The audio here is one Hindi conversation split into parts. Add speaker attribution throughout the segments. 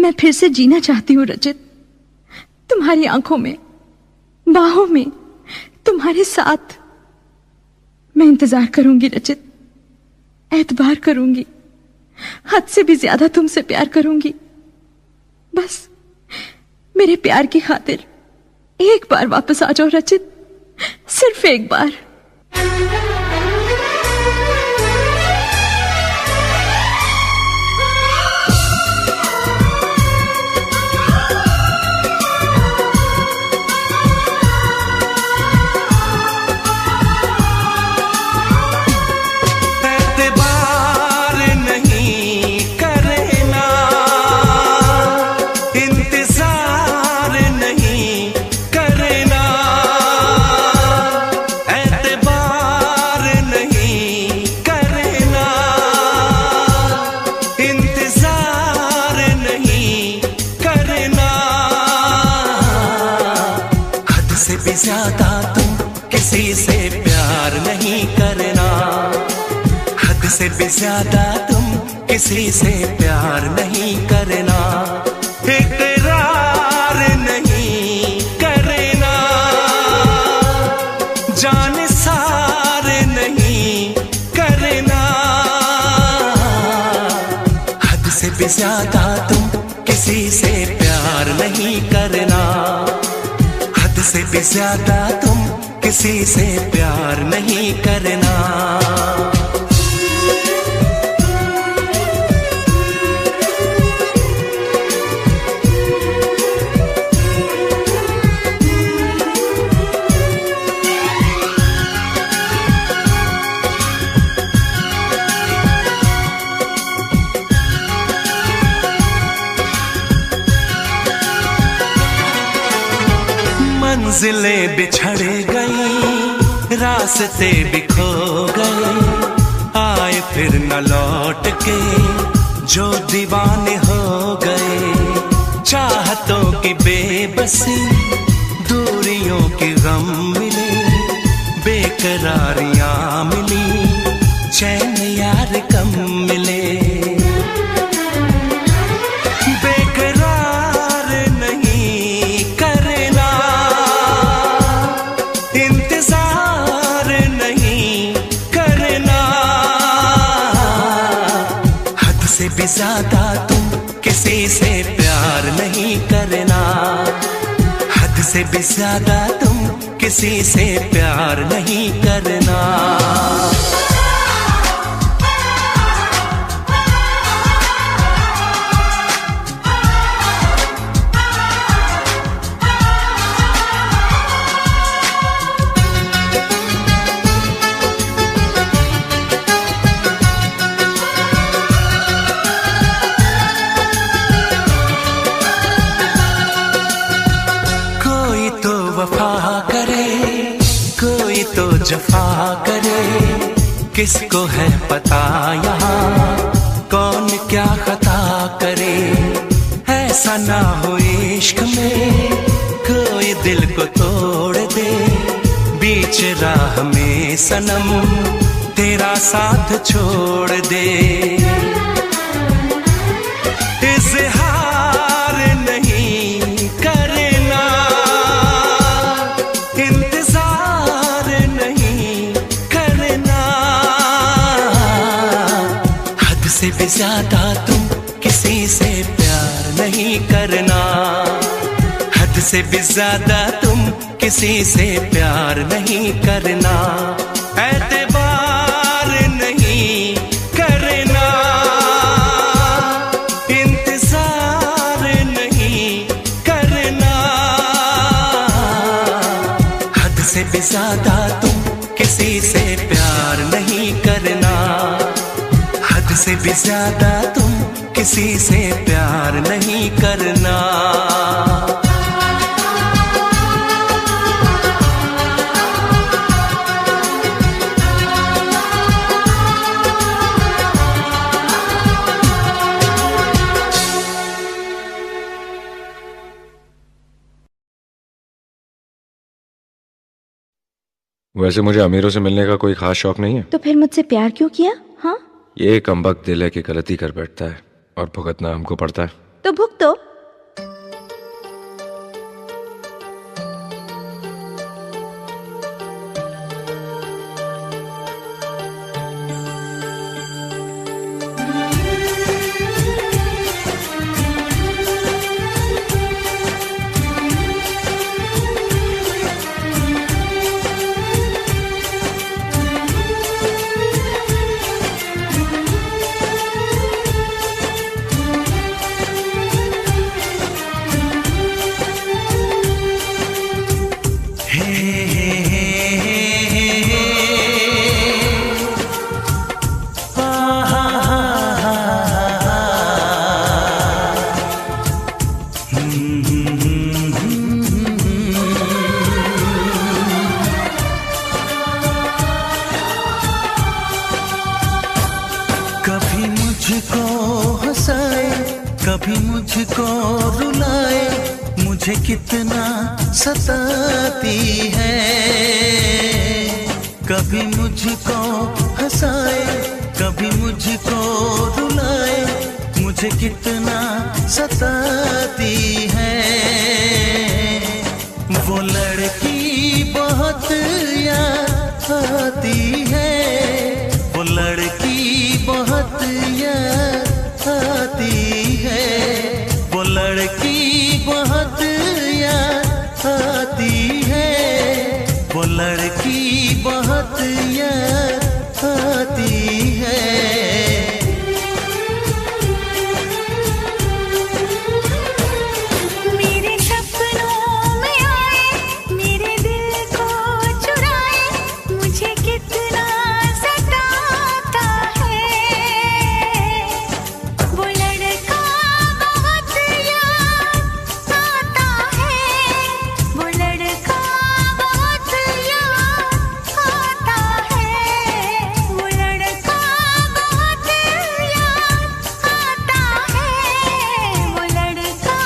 Speaker 1: मैं फिर से जीना चाहती हूँ रचित, तुम्हारी आंखों में, बाहों में, तुम्हारे साथ। मैं इंतजार करूंगी रचित, एतबार करूंगी, हद से भी ज्यादा तुमसे प्यार करूंगी। बस मेरे प्यार की खातिर एक बार वापस आ जाओ रचित, सिर्फ एक बार।
Speaker 2: ज्यादा तुम किसी से प्यार नहीं करना, हद से भी ज्यादा तुम किसी से प्यार नहीं करना, इकरार नहीं करना, जान सार नहीं करना, हद से भी ज्यादा तुम किसी से प्यार नहीं करना, से भी ज्यादा तुम किसी से प्यार नहीं करना। मंजिलें बिछड़ गई, रास्ते भी खो गए, आए फिर न लौट के जो दीवाने हो गए, चाहतों की बेबसी, दूरियों के गम मिले, बेकरारियां मिली, चैन यार कम मिले, ज्यादा तुम किसी से प्यार नहीं करना, हद से भी ज्यादा तुम किसी से प्यार नहीं करना। जफा करे, किसको है पता यहाँ कौन क्या खता करे, ऐसा ना हो इश्क में कोई दिल को तोड़ दे, बीच राह में सनम तेरा साथ छोड़ दे, इज़हार नहीं करना, से भी ज्यादा तुम किसी से प्यार नहीं करना, हद से भी ज्यादा तुम किसी से प्यार नहीं करना, एतबार नहीं करना, इंतजार नहीं करना, हद से भी ज्यादा तुम किसी से प्यार नहीं करना, से भी ज्यादा तुम किसी से प्यार नहीं करना।
Speaker 3: वैसे मुझे अमीरों से मिलने का कोई खास शौक नहीं है।
Speaker 1: तो फिर मुझसे प्यार क्यों किया? हाँ,
Speaker 3: ये कमबख्त दिल है कि गलती कर बैठता है और भुगतना हमको पड़ता है।
Speaker 4: तो भुगतो।
Speaker 2: कभी मुझको हंसाए, कभी मुझको रुलाए, मुझे कितना सताती है। कभी मुझको हंसाए, कभी मुझको रुलाए, मुझे कितना सताती है। वो लड़की बहुत याद आती है, वो लड़की बहुत याद आती है, वो लड़की बहुत याद आती है, वो लड़की बहुत याद आती है।
Speaker 5: मेरे सपनों में आए, मेरे दिल को चुराए, मुझे कितना सताता है। वो लड़का बहुत याद आता है, वो लड़का बहुत याद आता है, वो लड़का बहुत याद आता है, वो लड़का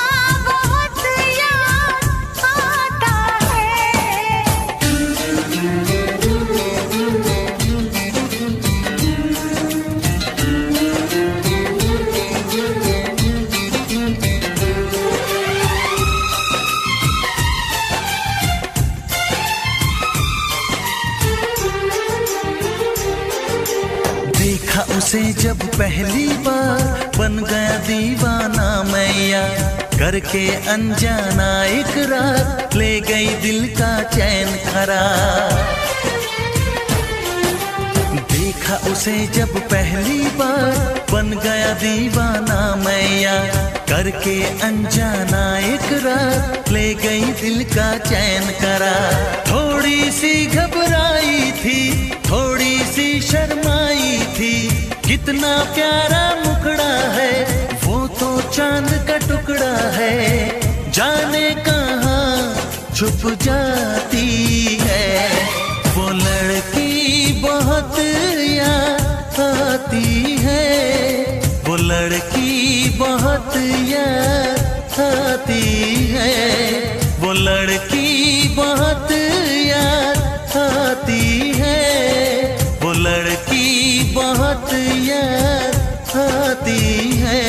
Speaker 5: बहुत याद आता
Speaker 2: देखा उसे जब पहली बार, बन गया दीवाना मैया, करके अनजाना इकरार, ले गई दिल का चैन करार। देखा उसे जब पहली बार, बन गया दीवाना मैया, करके अनजाना इकरार, ले गई दिल का चैन करार। थोड़ी सी घबराई थी, थोड़ी सी शर्माई थी, कितना प्यारा मुखड़ा है, वो तो चांद का टुकड़ा है, जाने कहाँ छुप जाती है। वो लड़की बहुत याद आती है, वो लड़की बहुत याद आती है, वो लड़की बहुत याद आती है, वो लड़की बहुत याद आती है।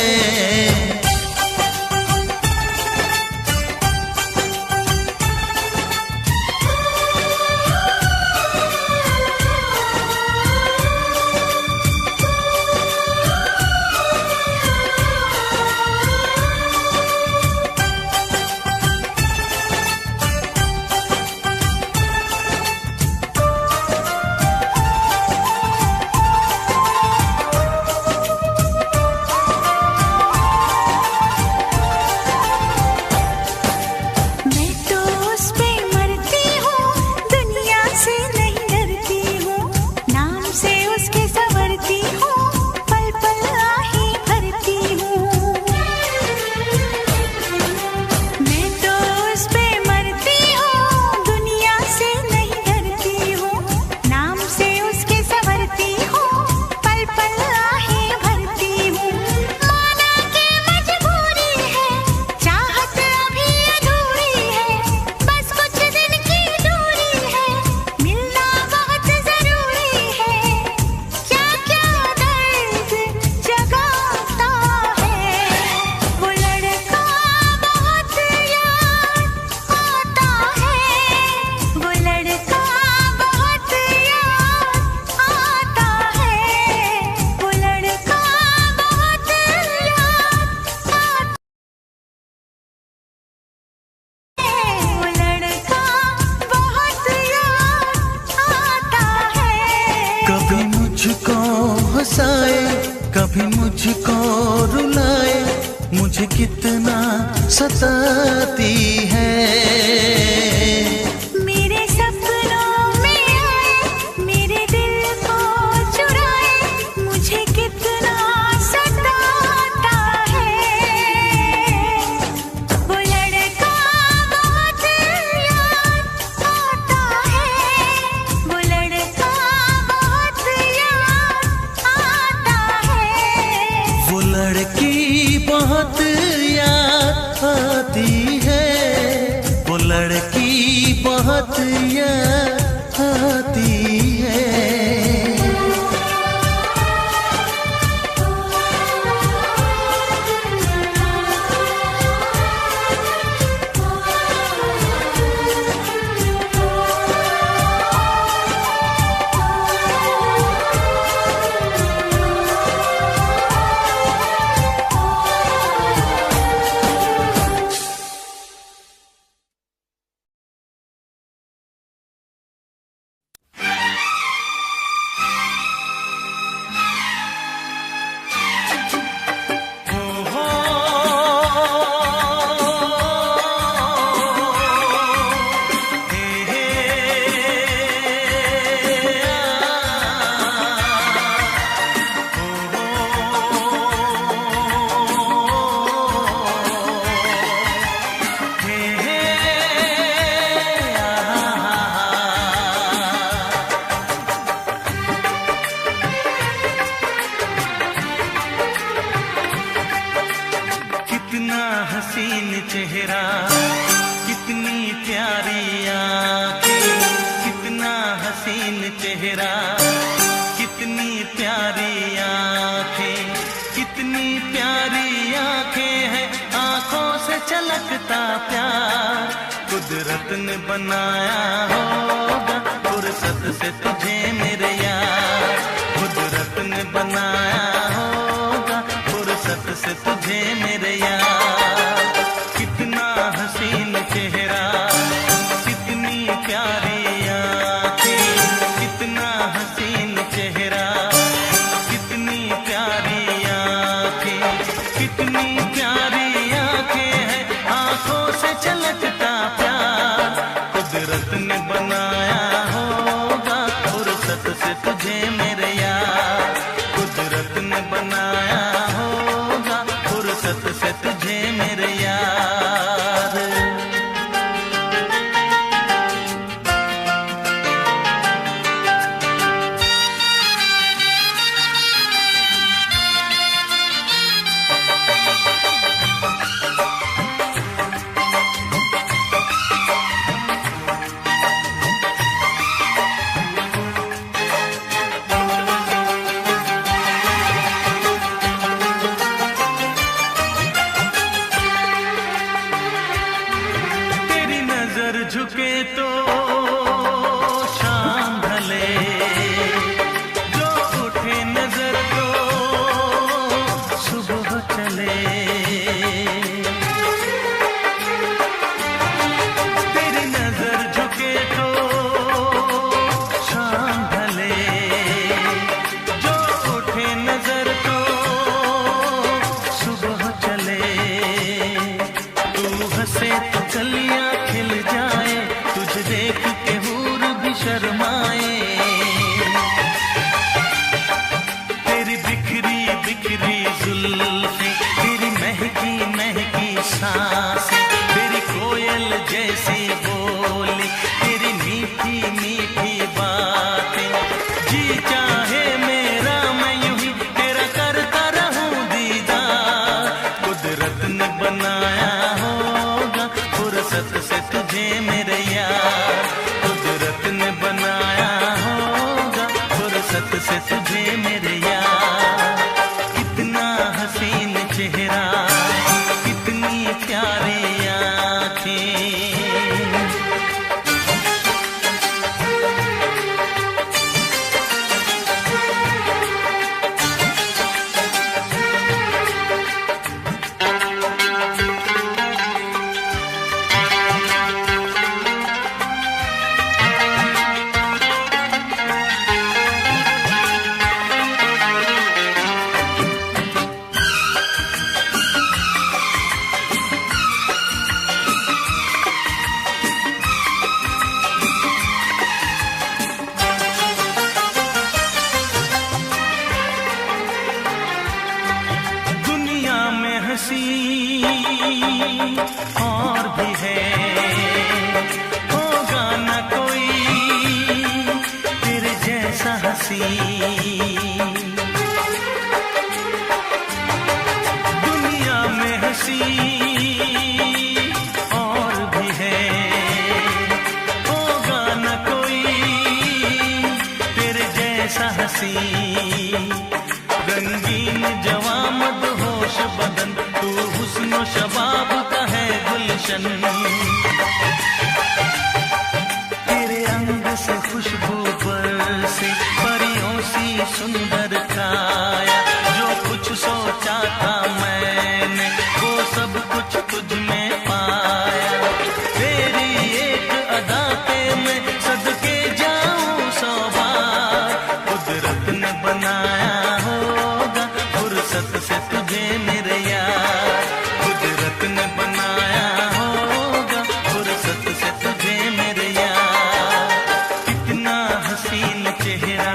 Speaker 2: कभी मुझको रुलाए, मुझे कितना सताती है।
Speaker 5: मेरे सपनों में आए, मेरे दिल को चुराए, मुझे कितना सताता है। वो लड़का बहुत याद आता है, वो लड़का बहुत याद आता है।
Speaker 2: वो लड़की बहुत याद आती है, वो लड़की बहुत याद आती है। कितना हसीन चेहरा, कितनी प्यारी आंखें, कितना हसीन चेहरा, कितनी प्यारी आंखें, कितनी प्यारी आंखें हैं, आंखों से छलकता प्यार कुदरत ने बनाया होगा फुर्सत से तुझे मेरे यार, कुदरत ने बनाया होगा फुर्सत से तुझे मेरे यार। कितना हसीन चेहरा, कितनी प्यारी आंखें, कितना हसीन चेहरा, कितनी प्यारी आंखें, कितनी प्यारी आंखें हैं, आंखों से छलकता प्यार कुदरत ने बनाया होगा फुर्सत से तुझे मेरे यार, कुदरत ने बनाया होगा फुर्सत से तुझे मेरे यार। हंसी और भी है, होगा न कोई तेरे जैसा हंसी। दुनिया में हंसी और भी है, होगा न कोई तेरे जैसा हंसी। रंगीन जवां मदहोश बदन, तू हुस्न शबाब का है गुलशन। तेरे अंग से खुशबू बरसे, परियों सी सुंदर काया। जो कुछ सोचा था मैंने वो सब कुछ तुझ में पाया। तेरी एक अदा पे मैं सदके जाऊं 100 बार। कुदरत ने बनाया होगा फुर्सत से तुझे मेरे यार। कुदरत ने बनाया होगा फुर्सत से तुझे मेरे यार। कितना हसीन चेहरा,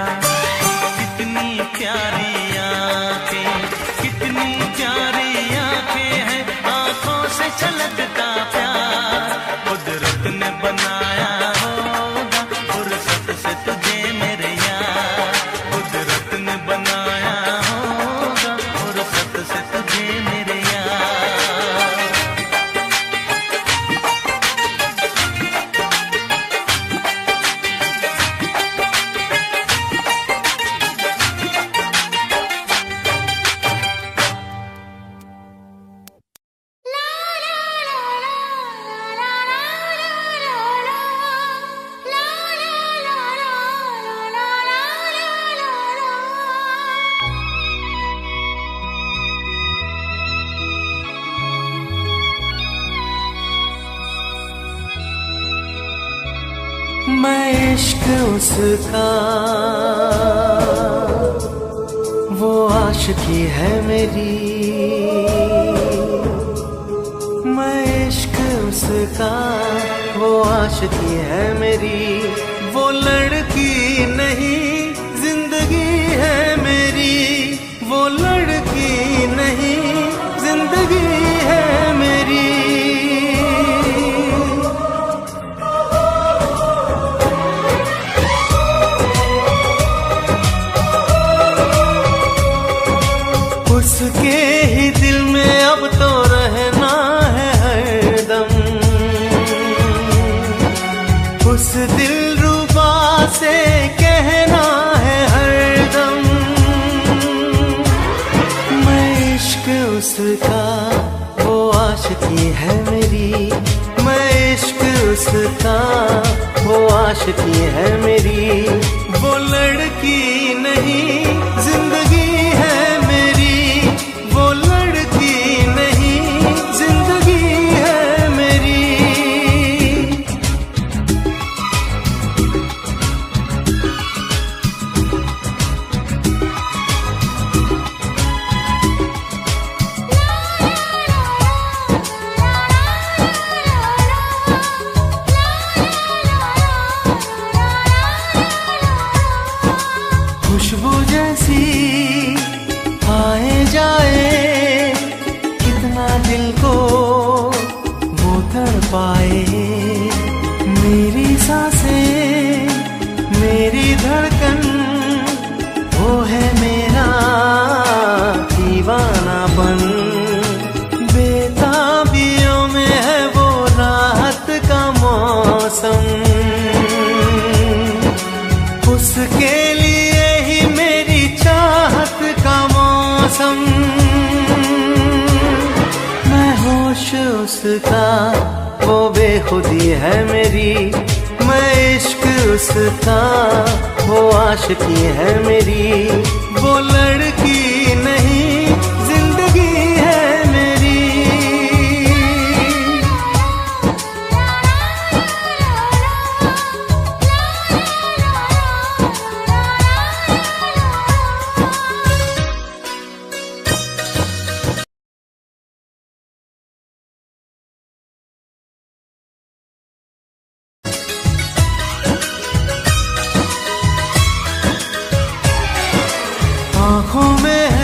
Speaker 2: कितनी प्यारी आंखें, कितनी प्यारी आंखें हैं, आंखों से छलकता प्यार। कुदरत ने बनाया होगा फुर्सत से तुझे मेरे यार। कुदरत ने बनाया होगा फुर्सत से तुझे मेरे यार। मैं इश्क उसका, वो आशिकी है मेरी। मैं इश्क उसका, वो आशिकी है मेरी। वो लड़की नहीं जिंदगी है मेरी। वो लड़की नहीं जिंदगी है मेरी। उसके ही दिल में अब तो रहना है हरदम। उस दिलरुबा से कहना है हरदम। मैं इश्क उसका, वो आशिकी है मेरी। मैं इश्क उसका, वो आशिकी है मेरी। वो लड़की नहीं जिंदगी है मेरी। वो लड़की नहीं जिंदगी है मेरी। खुशबू जैसी आए जाए, कितना दिल को वो तड़पाए। मेरी सांसें, मेरी धड़कन, वो है मेरा दीवानापन। बेताबियों में है वो राहत का मौसम। उसके लिए ही मेरी चाहत का मौसम। मैं होश उसका, वो बेखुदी है मेरी। मैं इश्क उसका, वो आशिकी है मेरी। वो लड़की नहीं जिंदगी है मेरी। आँखों में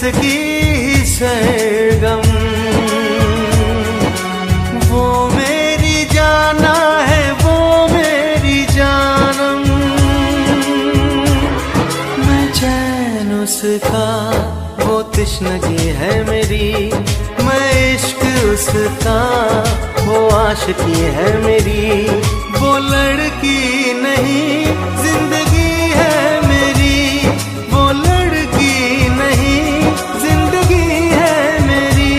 Speaker 2: इसकी सरगम, वो मेरी जाना है, वो मेरी जानम। मैं चैन उसका, वो तिश्नगी है मेरी, मैं इश्क उसका, वो आशिकी है मेरी। वो लड़की नहीं जिंदगी है मेरी, वो लड़की नहीं जिंदगी है मेरी।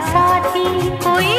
Speaker 5: साथी कोई